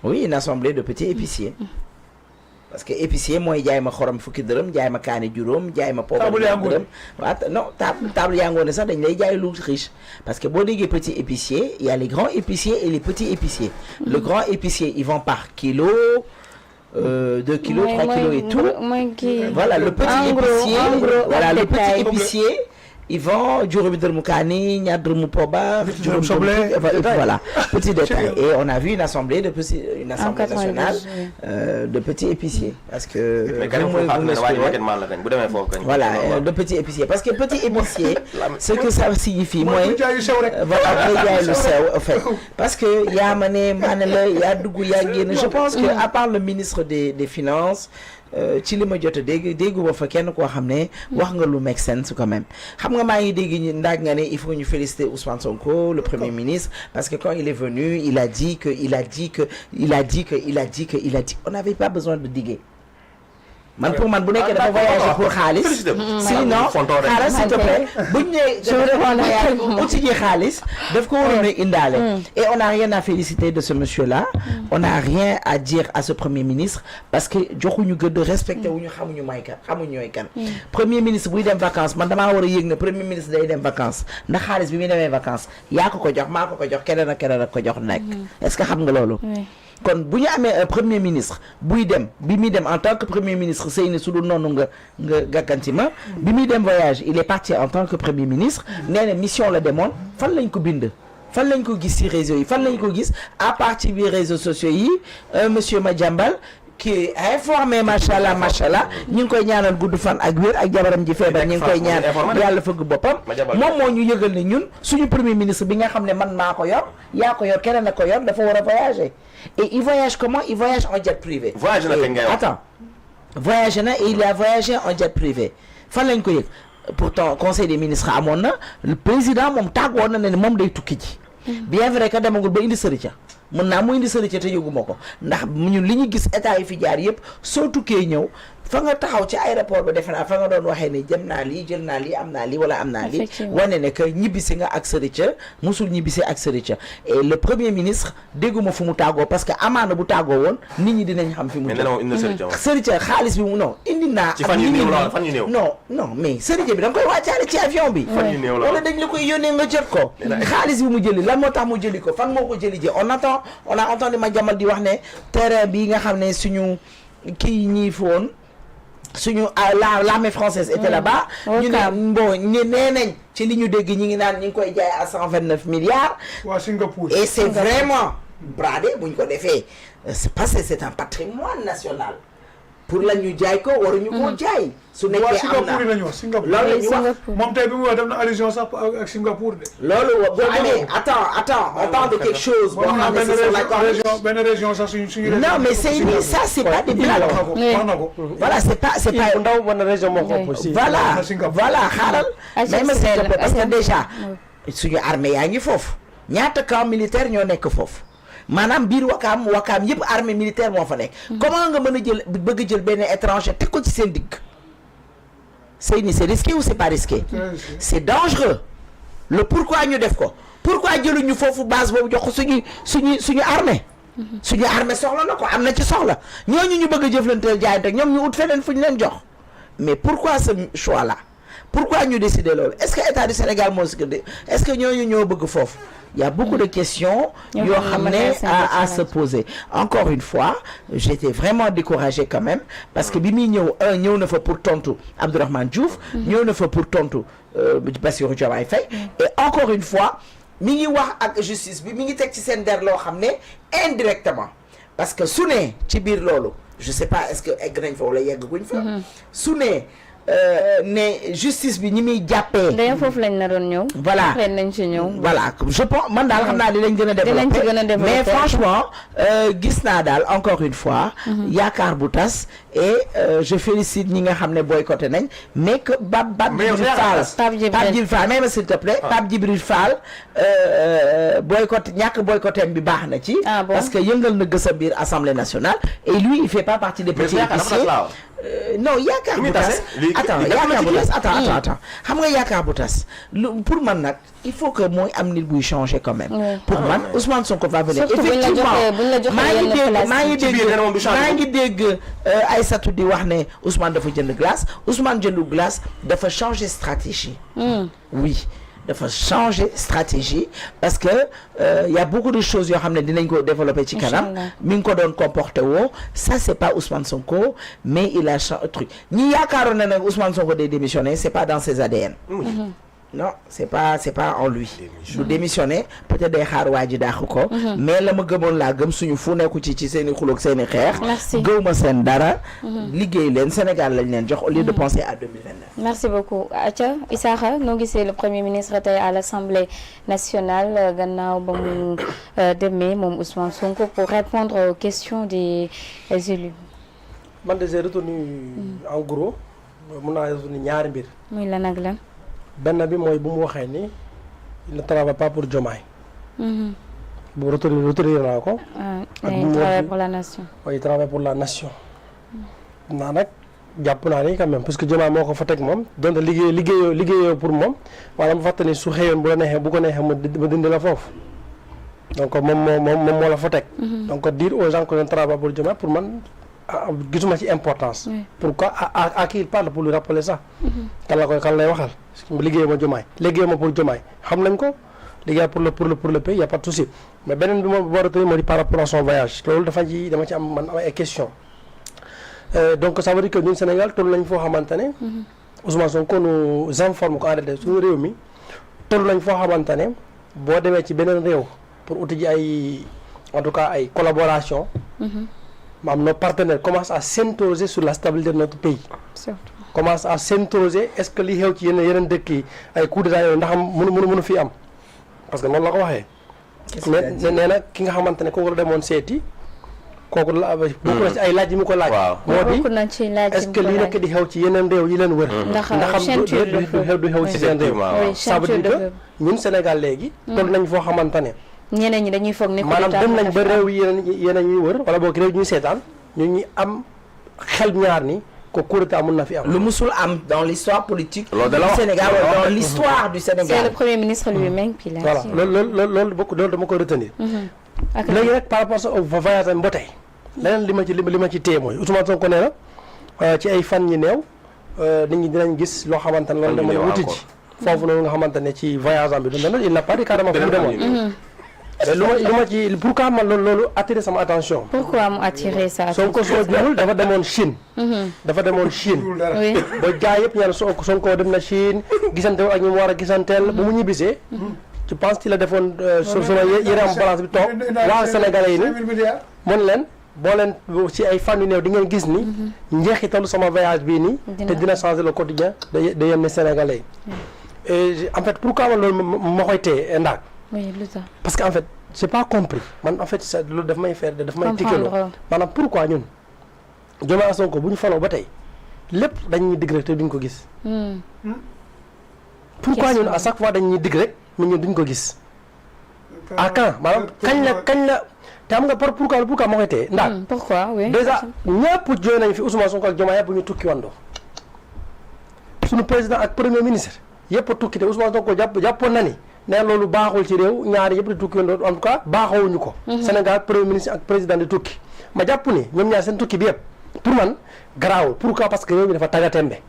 Oui, une assemblée de petits épiciers. Parce que épicier mooy jaay ma xorom fukki dërëm jaay ma kaani juróom jaay ma poobar dërëm waaw non table yaa ngoone sax dañ lay jaay lu riche parce que boo déggee petit épicier il y a les grands épiciers et les petits épiciers. Le grand épicier il vend par kilo 2 kilos 3 kilos et tout. Voilà le petit épicier voilà le petit épicier ils vont juróomi dërëmu kaani ñaar dërëmu poobar juróomi soble voilà petit détail et on a vu une assemblée nationale de petits épiciers parce que voilà de petits épiciers parce que petit épicier ce que ça signifie mooy voilà day jaay lu sew en fait parce que yaa ma ne la yaa dugg yaa génn je pense que à part le ministre des finances ci li ma jot a dégguma fa kenn koo xam ne wax nga lu make sense quand même xam nga maa ngi dégg ndaag nga ne il faut ñu féliciter Ousmane Sonko le premier ministre parce que quand il est venu il a dit que on n'avait pas besoin de diguer man pour man bu nekkee dafa voyager pour xaalis sinon xaaral s'il te plaît buñ ne uti ji xaalis daf ko waroon a indaale et on n'a rien à féliciter de ce monsieur là on n'a rien à dire à ce premier ministre parce que joxuñu gëdd respecté wuñu xamuñu may kan xamuñu ñooy kan premier ministre buy dem vacances man damaa war a yëg ne premier ministre day dem vacances ndax xaalis bi muy demee vacances yaa ko jox maa ko jox keneen ak ko jox nekk est-ce que xam nga loolu kon bu ñu amee un premier ministre buy dem bi muy dem en tant que premier ministre Seyni su dul noonu nga gàkkanti ma bi muy dem voyage il est parti en tant que premier ministre nee na mission la demoon fan lañ ko bind fan lañ ko gis ci réseau yi fan lañ ko gis à partir des réseaux sociaux yi monsieur Madiambal qui est informé machallah ñu ngi koy ñaanal gudd fan ak wér ak jabaram ji feebar ñu ngi koy ñaan yàlla fëgg boppam moom moo ñu yëgal ne ñun suñu premier ministre bi nga xam ne man maa ko yor yaa ko yor keneen a ko yor dafa war a voyager et il voyage comment il voyage en jet privé voyage na et il a voyagé en jet privé fan lañ ko yëg pourtant conseil des ministres amoon na le président moom tàggoon na ne moom day tukki ji bien vrai que demagul ba indi sërica mën naa mu indi sërica te yëguma ko ndax ñun li ñu gis état yi fi jaar yëpp soo tukkee ñëw fa nga taxaw ci aéroport ba defe naa fa nga doon waxee ne jëm naa lii jël naa lii am naa lii wala am naa lii wane ne que ñibbisi nga ak sërica musul ñibbisi ak sërica et le premier ministre dégguma fu mu tàggoo parce que amaana bu tàggoo woon nit ñi dinañ xam fi mu sërica xaalis bi mu non indi naa non mais sërica bi da nga koy wàccaale ci avion bi wala dañ la koy yónnee nga jot ko xaalis bi mu jëli lan moo tax mu jëli ko fan moo ko jëli ji on a entendu Madiambal di wax ne terrain bi nga xam ne suñu kii ñii foon suñu l'armée française était là-bas ñu ne bon ñu nee nañ ci li ñu dégg ñi ngi naan ñi ngi koy jaay à 129 milliards waa Singapour et c'est vraiment bradé buñ ko defee c'est parce que c'est un patrimoine national pour la ñu jaay ko waruñu koo jaay su nekkee am na Singapour loolu la ñu wax moom tey bi mu wax def na allusion sax ak Singapour de loolu boo amee attends on parle de quelque chose boo xam ne c'est sur la benn région sax suñu non mais c'est ni ça c'est pas des blagues wax na ko voilà c'est pas ndaw benn région moo ko aussi voilà xaaral mais ma s'il te plaît parce que déjà suñu armée yaa ngi foofu ñaata camp militaire ñoo nekk foofu maanaam biir wakaam yëpp armée militaire moo fa nekk comment nga mën a jël bëgg jël benn étranger teg ko ci seen digg Seyni c'est risqué ou c'est pas risqué c'est dangereux le pourquoi ñu def ko pourquoi jëluñu foofu base boobu jox ko suñu armée suñu armée soxla na ko am na ci soxla ñooñu ñu bëgg a jëflanteel jaay rek ñoom ñu ut feneen fu ñu leen jox mais pourquoi ce choix là pourquoi ñu décider loolu est-ce que état du Sénégal moo est-ce que ñooñu ñoo bëgg foofu il y a beaucoup de questions yoo xam ne à se poser encore une fois j'étais vraiment découragé quand même parce que bi muy ñëw na fa pour tontu Abdourahmane Diouf ñëw na fa pour tontu Bassirou Diomaye Faye et encore une fois mi ngi wax ak justice bi mi ngi teg ci seen der loo xam ne indirectement parce que su ne ci biir loolu je sais pas est-ce que egg nañ fa wala yegg guñ fa su ne ne justice bi ñi muy jàppee. d'ailleurs foofu lañ na doon ñëw. voilà nañ ci ñëw. voilà je pense man daal xam naa dinañ gën a développer mais franchement gis naa daal encore une fois. yaakaar bu tas et je félicite ñi nga xam ne boycotté nañ mais que Pape Djibril Fall même s'il te plaît Pape Djibril Fall ñàkk boycotté bi baax na ci. parce que yëngal na gësa biir Assemblée nationale et lui il fait pas partie des petits épiciers. non yaakaar bu tas attends yaakaar bu tas attends xam nga yaakaar bu tas pour man nag il faut que mooy am nit buy changer quand même pour man Ousmane Sonko va venir effectivement maa ngi dégg Aïssatou di wax ne Ousmane dafa jënd glace Ousmane jëndu glace dafa changer stratégie oui dafa changer stratégie parce que y a beaucoup de choses yoo xam ne dinañ ko développer ci kanam mi ngi ko doon comporté woo ça c'est pas Ousmane Sonko mais il a truc ñi yaakaaroon na nag Ousmane Sonko day démissionner c'est pas dans ses ADN non c'est pas en lui du démissionner peut-être day xaar waa ji dàq ko mais la ma gëmoon laa gëm suñu fu nekku ci seeni xuloog seeni xeex gëw ma seen dara liggéey leen Sénégal lañ leen jox au lieu de penser à 2029 merci beaucoup Acha Issakha noo gisee le premier ministre tey à l'Assemblée nationale gannaaw ba mu demee moom Ousmane Sonko pour répondre aux questions des élus man de j'ai retenu en gros mun naa retenu ñaari mbir muy lan ak lan benn bi mooy bu mu waxee ni il ne travaille pas pour Diomaye. bu retenir naa ko. il travaille pour la nation. oui il travaille pour la nation. naa nag jàpp naa ni quand même parce que Diomaye moo ko fa teg moom donte liggéeyoo pour moom maanaam bu fàttali su xëyoon bu ko neexee mu dindi la foofu donc moom moo la fa teg. donc dire aux gens que je ne travaille pas pour Diomaye pour man. gisuma ci importance. pourquoi à qui il parle pour lui rappeler ça. kan lay waxal liggéey ma Diomaye liggéey ma pour Diomaye xam nañ ko liggéey pour le pays y a pas de souci mais beneen bi ma war a tënk moo di par rapport à son voyage loolu dama ci am ay question donc ça veut dire que ñun Sénégal toll nañ foo xamante ne. Ousmane Sonko nous informe ko en réalité suñu réew mi toll nañ foo xamante ne boo demee ci beneen réew pour uti ji ay en tout cas ay collaboration. maanaam nos partenaires commencent à s'interroger sur la stabilité de notre pays. commence à s'interroger est-ce que li xew ci yeneen dëkk yi ay coup d'état yooyu ndax mënu fi am parce que noonu la ko waxee. nee na ki nga xamante ne kooku la demoon seeti kooku la bokk na ci ay laaj yi mu ko laaj. moo di est-ce que lii nekk di xew ci yeneen réew yi leen wër. ndax du xew ci seen réew. ça veut dire que ñun Sénégal léegi. toll nañ foo xamante ne. ñeneen ñi dañuy foog ne maanaam dem nañ ba réew yi yeneen ñuy wër wala boog réew ñuy seetaan ñu am xel ñaar ni ko coup d'état mën na fi am. lu musul am dans l'histoire politique du Sénégal wala dans l'histoire du Sénégal. c'est le premier ministre lui-même qui l'a dit. voilà loolu dama koy retenir. léegi nag par rapport au voyage am ba tey leneen li ma ci téye mooy Ousmane Sonko nee na ci ay fan ñi néew nit ñi dinañ gis loo xamante ne loolu dama wuti ji foofu noonu nga xamante ne ci voyage am bi du il n'a pas dit carrément fu mu demoon. lu ma ci pourquoi man loolu attiré sama attention. pourquoi mu attiré sa attention. Sonko soo jëlul dafa demoon Chine. oui ba gaa yëpp ñaan Sonko dem na Chine gisante ak ñi mu war a gisanteel bu mu ñibbisee. je pense que la defoon sama yére am balance bi toog waa Sénégalais yi ni mën leen boo leen ci ay fan yu néew di ngeen gis ni. njeexitalu sama voyage bii nii. te dina changer le quotidien de yenn Sénégalais yi. et en fait pourquoi man loolu ma koy téye ndax. oui lu tax parce que en fait j'ai pas compris man en fait ça loolu daf may tikkaloo maanaam pourquoi ñun Diomaye Sonko bu ñu faloo ba tey lépp dañuy digg rek te duñ ko gis. pourquoi ñun à chaque fois dañuy digg rek mais ñun duñ ko gis. à quand maanaam kañ la te am nga pourquoi moo koy téye ndax. pourquoi oui déjà ñëpp jooy nañ fi Ousmane Sonko ak Diomaye bu ñu tukki wandoo suñu président ak premier ministre yëpp a tukki te Ousmane Sonko jàppoon na ni. ne loolu baaxul ci réew ñaari yëpp di tukki en tout cas baaxawuñu ko. Sénégal premier ministre ak président di tukki ma jàpp ni ñoom ñaar seen tukki bi yëpp pour man garaawul pourquoi parce que réew mi dafa tagatembe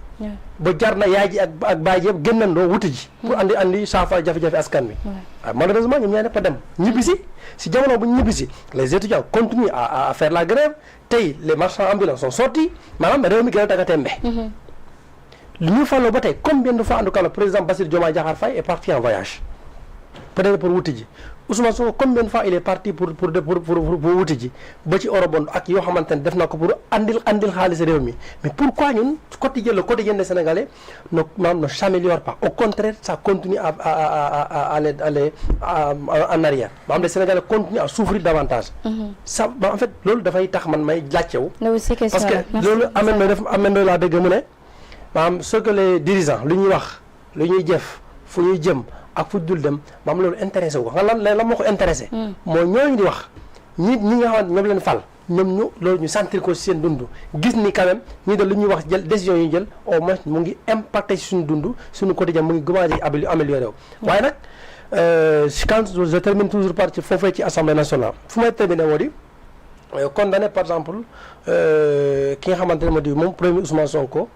ba jar na yaay ji ak baay ji yëpp génnandoo wuti ji. pour andi saafara jafe-jafe askan wi. waaw malheureusement ñoom ñaar ñëpp a dem ñibbisi si jamono bu ñu ñibbisi les étudiants continuent à faire la grève tey les marchands ambulants sont sortis maanaam réew mi gën a tagatembe. li ñu faloo ba tey combien de fois en tout cas le président Bassirou Diomaye Diakhar Faye est parti en voyage. peut-être pour wuti ji Ousmane Sonko combien de fois il est parti pour wuti ji ba ci eurobond ak yoo xamante ne def na ko pour andil xaalis réew mi mais pourquoi ñun le quotidien des Sénégalais ne s'améliore pas au contraire ça continue à aller en arrière maanaam les Sénégalais continuent à souffrir davantage. ça en fait loolu dafay tax man may laajtewu parce que loolu amee laa dégg mu ne maanaam ce que les dirigeants lu ñuy wax lu ñuy jëf fu ñuy jëm ak fu dul dem maam loolu intéressé wu ko nga lan moo ko intéressé mooy ñooñu di wax ñi nga xamante ñoom leen fal ñoom loolu ñu sentir ko seen dund gis ni quand même ñi de lu ñuy wax jël décision yi jël au moins mu ngi impacté ci suñu dund suñu quotidien mu ngi commencé amélioré wu waaye nag quand je termine toujours par ci foofee ci assemblée nationale fu may terminer moo di condamné par exemple ki nga xamante ne moo di moom premier Ousmane Sonko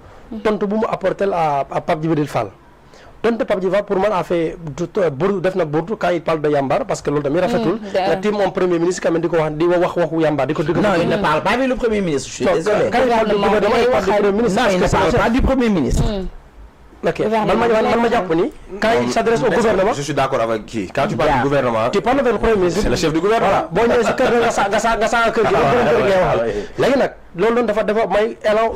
tontu bu mu apporté à Pape Djibril Fall donte Pape Djibril Fall pour man a fait def na burtu quand il parle de yambar parce que loolu tamit rafetul nga tim moom premier ministre quand même di ko wax waxu yambar di ko dëgg. Non, il ne parle pas avec le premier ministre, je suis désolé. Quand il parle du gouvernement, il parle du premier ministre. Non, il ne parle pas du premier ministre. Ok, man ma jàpp ni quand il s'adresse au gouvernement. Je suis d'accord avec qui? Quand tu parles du gouvernement, tu parles avec le premier ministre. c'est le chef du gouvernement. boo ñëwee si kër nga saa kër gi léegi nag loolu noonu dafa may élan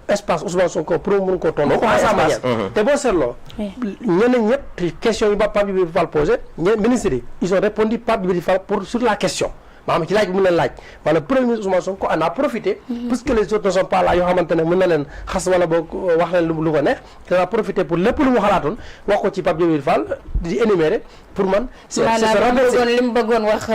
espace Ousmane Sonko pour mu mun koo tontu ko sa manière te boo seetloo ñeneen ñëpp question yi ba Pape Djibril Fall posé ministres yi ils ont répondu Pape Djibril Fall pour sur la question maanaam ci laaj bi mu leen laaj wala premier ministre Ousmane Sonko en a profité puisque les autres ne sont pas là yoo xamante ne mën na leen xas wala boog wax leen lu ko neex il a profité pour lépp lu mu xalaatoon wax ko ci Pape Djibril Fall di énumérer pour man c'est li mu bëggoon wax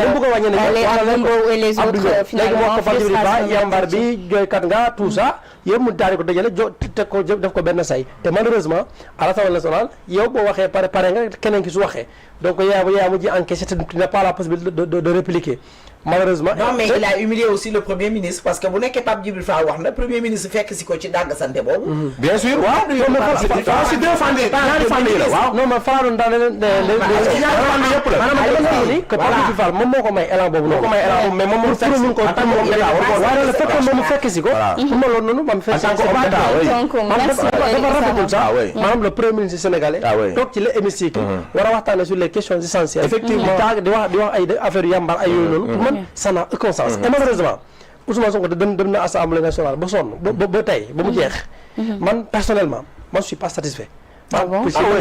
les autres finalement ko Pape Djibril Fall yambar bi jooykat nga tout ça yëpp mu daal di ko dajale teg ko def ko benn say te malheureusement à l'Assemblée nationale yow boo waxee pare nga keneen ki su waxee donc yaa mujj encaissé tu n'as pas la possibilité de répliquer malheureusement. Non, mais il a humilié aussi le premier ministre parce que bu nekkee Pape Djibril Fall wax na premier ministre fekk si ko ci dàgg sante boobu. Bien sûr. waaw non mais Fall doon daal que Pape Djibril Fall moom moo ko may élan boobu noonu. mais moom moo fekk si ko waaye nag fekkoon moom mu fekk si ko. pour ma loolu noonu man fekk si ko. dafa rafetul sax maanaam le premier ministre sénégalais. toog ci l'hémicycle war a waxtaane sur les questions essentielles. effectivement di wax ay affaire yambar ay yooyu noonu. ça n'a aucun sens et malheureusement Ousmane Sonko dem na Assemblée nationale ba sonn ba tey ba mu jeex man personnellement je suis pas satisfait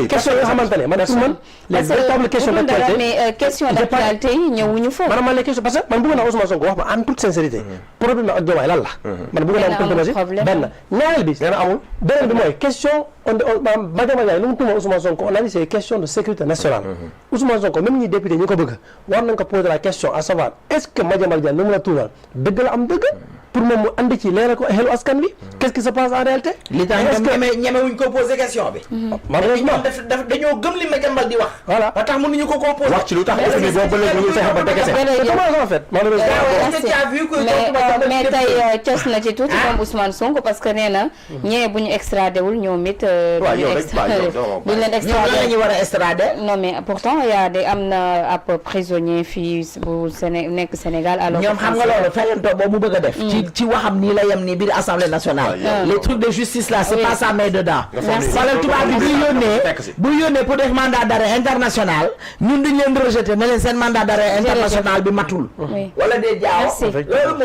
question yoo xamante ne man pour man les véritables questions d'actualité mais question d'actualité yi ñëwuñu foofu maanaam man les questions parce que man bëgg naa Ousmane Sonko wax ma en toute sincérité problème ak Diomaye lan la man bëgg naa am tontu benn ñaareel bi nee na amul beneen bi mooy question Madiambal Diagne lu mu tuuma Ousmane Sonko on a dit c'est question de sécurité nationale Ousmane Sonko même ñi député ñu ko bëgg war nañ ko poser la question à savoir est-ce que Madiambal Diagne lu mu la tuumal dëgg la am dëgg pour moom mu andi ci leeral ko xelu askan bi qu'est-ce qui se passe en réalité li tax ñemewuñ ko poser question bi malheureusement dañoo gëm li Madiambal di wax voilà ba tax mënuñu ko poser wax ci lu tax FMI boobu ba léegi ñu fexe ba dekese en fait mais tey cos na ci tuuti moom Ousmane Sonko parce que nee na ñee bu ñu extradé wul ñoom it buñ leen extradé la ñu war a extradé non mais pourtant y a des am na ab prisonnier fii bu nekk Sénégal alors ñoom xam nga loolu fayantoo boobu mu bëgg a def ci waxam nii la yem nii biir Assemblée nationale les trucs de justice là c'est pas sa main dedans wala tubaab bi bu yónnee pour def mandat d'arrêt international ñun duñ leen rejeté ne leen seen mandat d'arrêt international bi matul wala des jaaw loolu